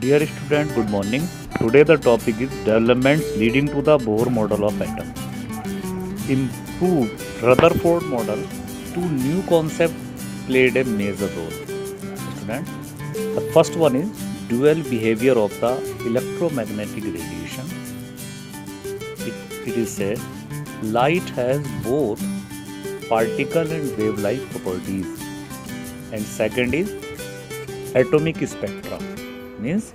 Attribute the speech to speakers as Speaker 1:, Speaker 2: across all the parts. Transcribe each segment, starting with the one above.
Speaker 1: Dear student, good morning. Today the topic is developments leading to the Bohr model of atom. Improved Rutherford model, two new concepts played a major role. Student, the first one is dual behavior of the electromagnetic radiation. It is said light has both particle and wave-like properties. And second is atomic spectra, means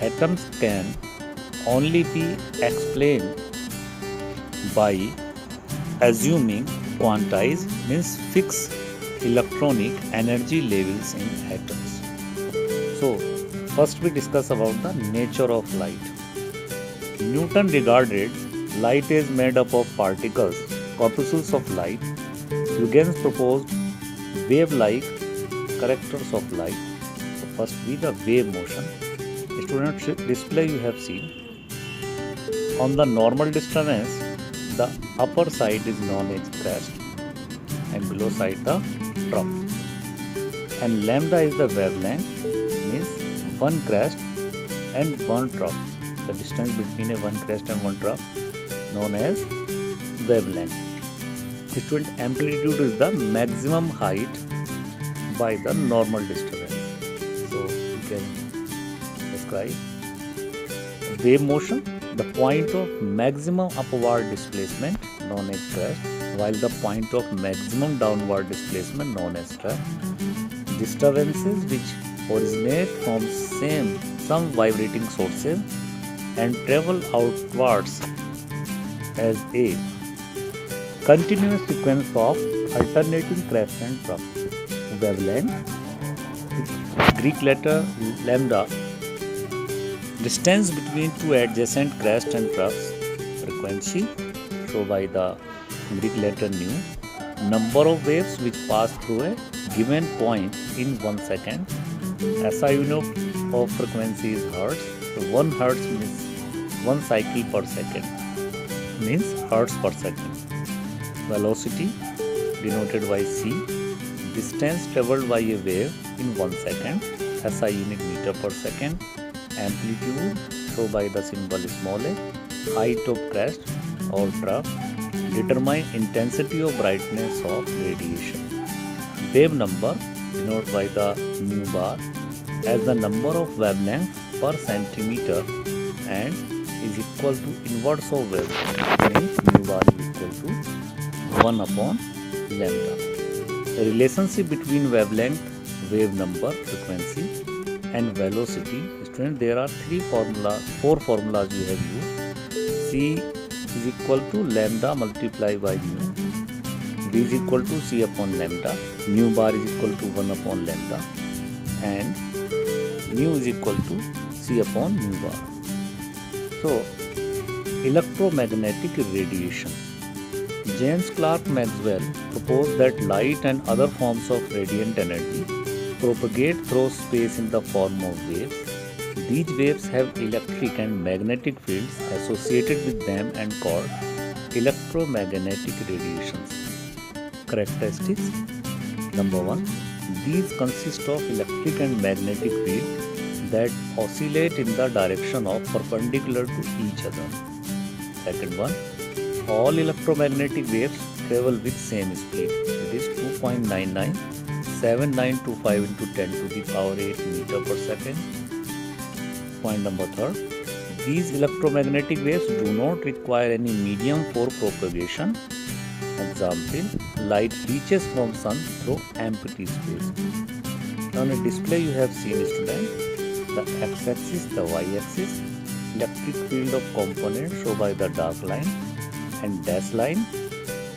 Speaker 1: atoms can only be explained by assuming quantized, means fixed electronic energy levels in atoms. So first we discuss about the nature of light. Newton regarded light is made up of particles, corpuscles of light. Huygens proposed wave-like characters of light. So first be the wave motion. Student display you have seen. On the normal disturbance, the upper side is known as crest and below side the trough. And lambda is the wavelength, means one crest and one trough. The distance between a one crest and one trough known as wavelength. Student amplitude is the maximum height by the normal disturbance. So you can describe wave motion, the point of maximum upward displacement known as crest, while the point of maximum downward displacement known as trough. Disturbances which originate from some vibrating sources and travel outwards as a continuous sequence of alternating crest and trough. Wavelength, Greek letter lambda, distance between two adjacent crest and troughs. Frequency, shown by the Greek letter nu. Number of waves which pass through a given point in 1 second. SI unit of frequency is hertz. So 1 hertz means 1 cycle per second, means hertz per second. Velocity denoted by c. Distance traveled by a wave in 1 second. SI unit meter per second. Amplitude shown by the symbol small a. Height of crest or trough. Determine intensity of brightness of radiation. Wave number denoted by the mu bar as the number of wavelength per centimeter and is equal to inverse of wavelength, means mu bar is equal to 1 upon lambda. The relationship between wavelength, wave number, frequency and velocity. Students, there are four formulas we have used. C is equal to lambda multiplied by mu. V is equal to C upon lambda. Mu bar is equal to 1 upon lambda. And mu is equal to C upon mu bar. So, electromagnetic radiation. James Clerk Maxwell proposed that light and other forms of radiant energy propagate through space in the form of waves. These waves have electric and magnetic fields associated with them and called electromagnetic radiations. Characteristics. Number 1. These consist of electric and magnetic fields that oscillate in the direction of perpendicular to each other. Second one. All electromagnetic waves travel with same speed. It is 2.99 7925 into 10 to the power 8 meter per second. Point number 3. These electromagnetic waves do not require any medium for propagation. Example, light reaches from sun through empty space. On a display you have seen, student, the x-axis, the y-axis, electric field of component shown by the dark line, and dash line,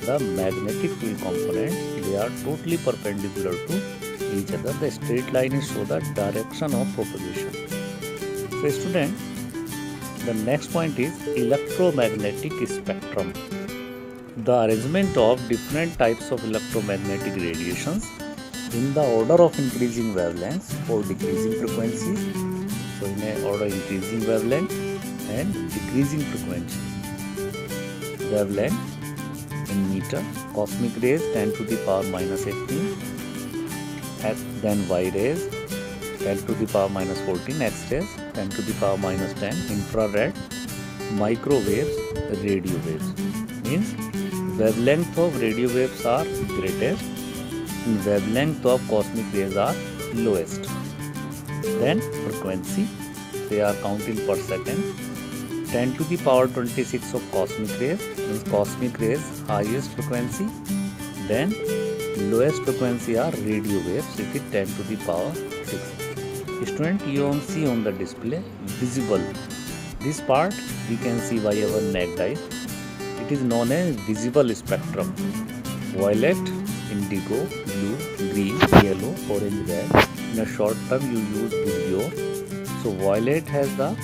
Speaker 1: the magnetic field components. They are totally perpendicular to each other. The straight line is show the direction of propagation. So student, the next point is electromagnetic spectrum. The arrangement of different types of electromagnetic radiations in the order of increasing wavelengths or decreasing frequencies. So in a order increasing wavelength and decreasing frequency. Wavelength in meter, cosmic rays 10 to the power minus 18, then Y rays 10 to the power minus 14, X-rays 10 to the power minus 10, infrared, microwaves, radio waves. Means wavelength of radio waves are greatest and wavelength of cosmic rays are lowest. Then frequency, they are counted per second. 10 to the power 26 of cosmic rays, means cosmic rays highest frequency. Then lowest frequency are radio waves, it is 10 to the power 6. Student, you see on the display visible. This part we can see by our naked eye. It is known as visible spectrum. Violet, indigo, blue, green, yellow, orange, red. In a short term you use Visior. So violet has the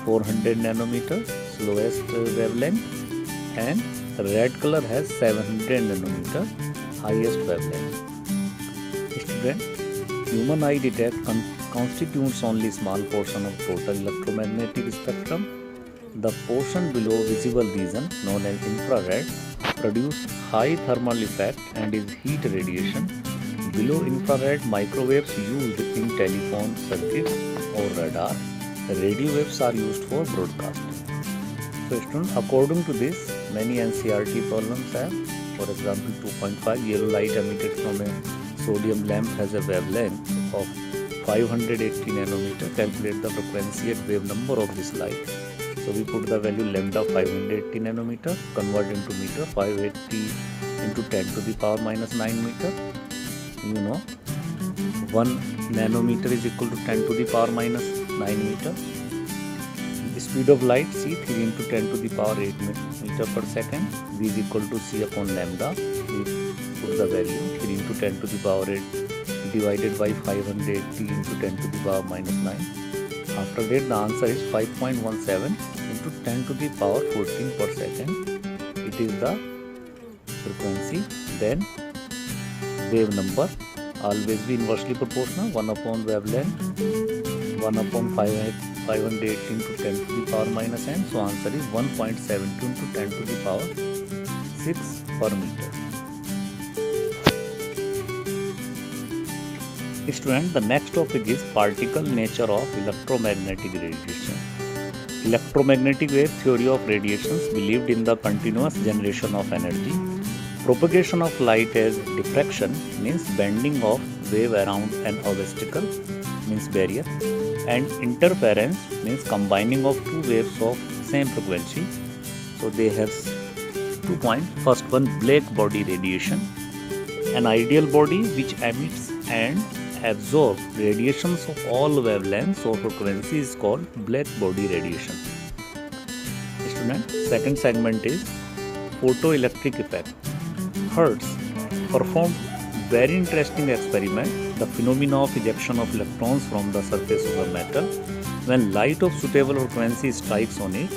Speaker 1: 400 nanometer slowest wavelength and red color has 700 nanometer highest wavelength. Student, human eye detect constitutes only small portion of total electromagnetic spectrum. The portion below visible region known as infrared produce high thermal effect and is heat radiation. Below infrared, microwaves used in telephone circuits or radar. Radio waves are used for broadcasting. So students, according to this, many NCERT problems have, for example 2.5, yellow light emitted from a sodium lamp has a wavelength of 580 nanometer. Calculate the frequency and wave number of this light. So we put the value lambda 580 nanometer, convert into meter, 580 into 10 to the power minus 9 meter. You know, 1 nanometer is equal to 10 to the power minus 9 meter. The speed of light, C, 3 into 10 to the power 8 meter per second. V is equal to C upon lambda. We put the value 3 into 10 to the power 8 divided by 580 into 10 to the power minus 9. After that, the answer is 5.17 into 10 to the power 14 per second. It is the frequency. Then wave number, always be inversely proportional, 1 upon wavelength, 1 upon 580 into 10 to the power minus n. So answer is 1.72 into 10 to the power 6 per meter. Student, the next topic is particle nature of electromagnetic radiation. Electromagnetic wave theory of radiations believed in the continuous generation of energy. Propagation of light as diffraction means bending of wave around an obstacle, means barrier, and interference means combining of two waves of same frequency. So they have 2 points. First one, black body radiation. An ideal body which emits and absorbs radiations of all wavelengths or frequencies is called black body radiation. Student, second segment is photoelectric effect. Hertz performed very interesting experiment, the phenomena of ejection of electrons from the surface of a metal. When light of suitable frequency strikes on it,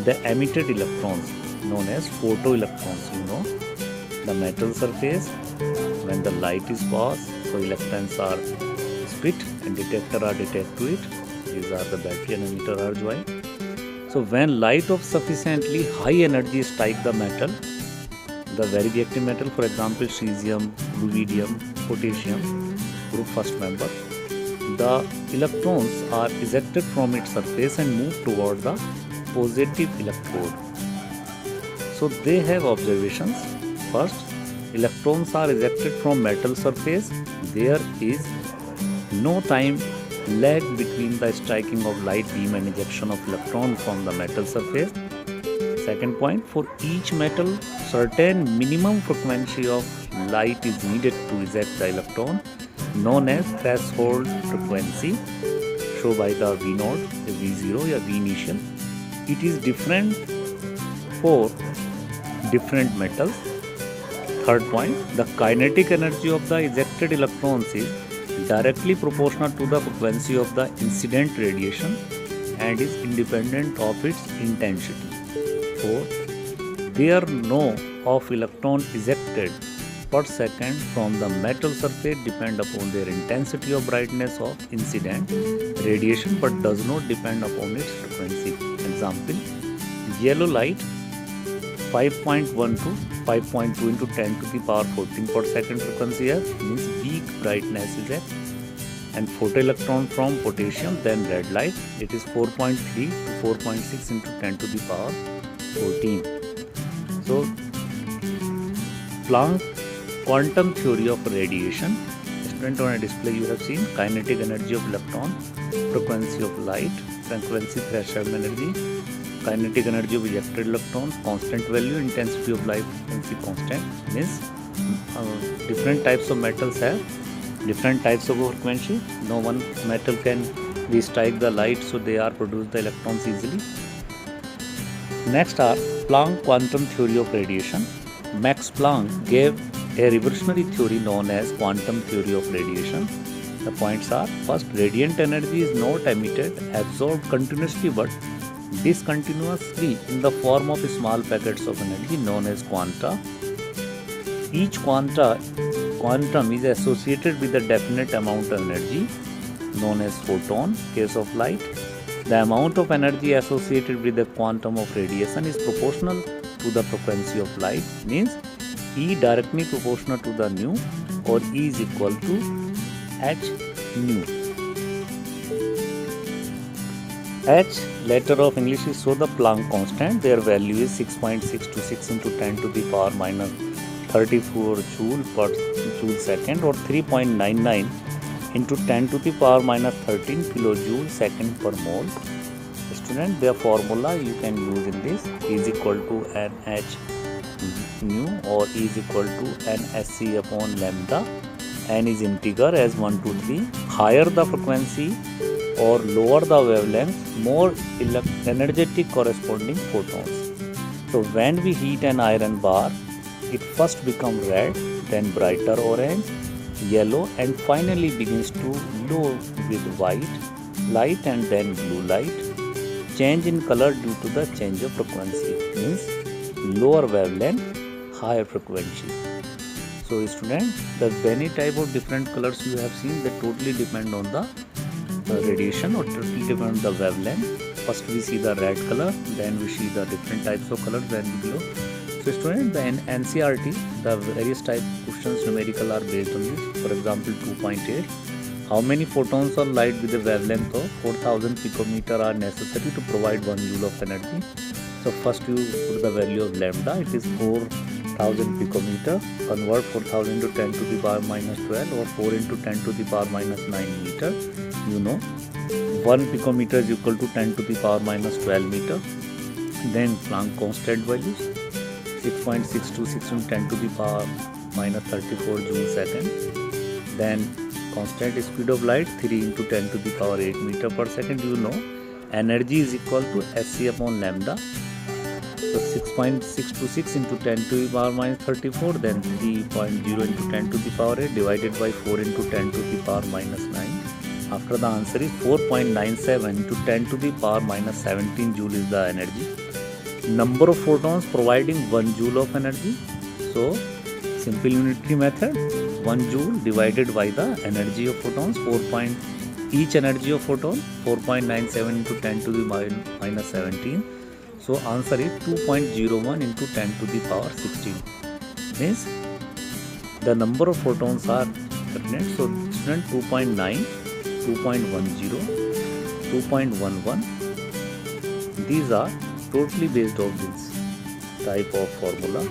Speaker 1: the emitted electrons known as photoelectrons, you know, the metal surface, when the light is passed, so electrons are split and detector are detect to it. These are the battery and emitter are joined. So when light of sufficiently high energy strike the metal, the very reactive metal, for example cesium, rubidium, potassium, group first member, the electrons are ejected from its surface and move toward the positive electrode. So they have observations. First, electrons are ejected from metal surface. There is no time lag between the striking of light beam and ejection of electron from the metal surface. Second point, for each metal, certain minimum frequency of light is needed to eject the electron, known as threshold frequency, shown by the V naught, the V0 or V initial. It is different for different metals. Third point, the kinetic energy of the ejected electrons is directly proportional to the frequency of the incident radiation and is independent of its intensity. Fourth, there are no of electron ejected per second from the metal surface depend upon their intensity of brightness of incident radiation but does not depend upon its frequency. Example, yellow light 5.1 to 5.2 into 10 to the power 14 per second frequency F means weak brightness is F, and photoelectron from potassium, then red light. It is 4.3 to 4.6 into 10 to the power 14. So Planck quantum theory of radiation. Student, on a display you have seen kinetic energy of electron, frequency of light, frequency threshold energy, kinetic energy of ejected electrons, constant value, intensity of light, frequency constant. Means different types of metals have different types of frequency. No one metal can we strike the light, so they are produce the electrons easily. Next are Planck quantum theory of radiation. Max Planck gave a revolutionary theory known as quantum theory of radiation. The points are: first, radiant energy is not emitted, absorbed continuously but discontinuously in the form of small packets of energy known as quanta. Each quantum is associated with a definite amount of energy known as photon. Case of light, the amount of energy associated with the quantum of radiation is proportional to the frequency of light. Means E directly proportional to the nu, or E is equal to h nu. H letter of English is so the Planck constant. Their value is 6.626 into 10 to the power minus 34 joule per joule second, or 3.99 into 10 to the power minus 13 kilojoule second per mole. Student, their formula you can use in this: E is equal to NH nu, or E is equal to NSC upon lambda. N is integer as 1 to 3. Higher the frequency or lower the wavelength, more energetic corresponding photons. So when we heat an iron bar, it first becomes red, then brighter orange, yellow, and finally begins to glow with white light and then blue light. Change in color due to the change of frequency, means lower wavelength, higher frequency. So student, the many type of different colors you have seen, they totally depend on the radiation, or totally depend on the wavelength. First we see the red color, then we see the different types of colors, then we glow. So student, the NCERT, the various type questions numerical are based on this. For example, 2.8. How many photons of light with a wavelength of 4000 picometer are necessary to provide 1 joule of energy? So first you put the value of lambda, it is 4000 picometer. Convert 4000 to 10 to the power minus 12, or 4 into 10 to the power minus 9 meter. You know, 1 picometer is equal to 10 to the power minus 12 meter. Then Planck constant values: 6.626 into 10 to the power minus 34 joule second. Then constant speed of light 3 into 10 to the power 8 meter per second. You know, energy is equal to SC upon lambda. So 6.626 into 10 to the power minus 34, then 3.0 into 10 to the power 8 divided by 4 into 10 to the power minus 9. After the answer is 4.97 into 10 to the power minus 17 joule is the energy. Number of photons providing 1 joule of energy. So simple unitary method, 1 joule divided by the energy of photons, each energy of photon 4.97 into 10 to the minus 17. So answer is 2.01 into 10 to the power 16. Means the number of photons are definite. So student, 2.9, 2.10, 2.11. These are totally based on this type of formula.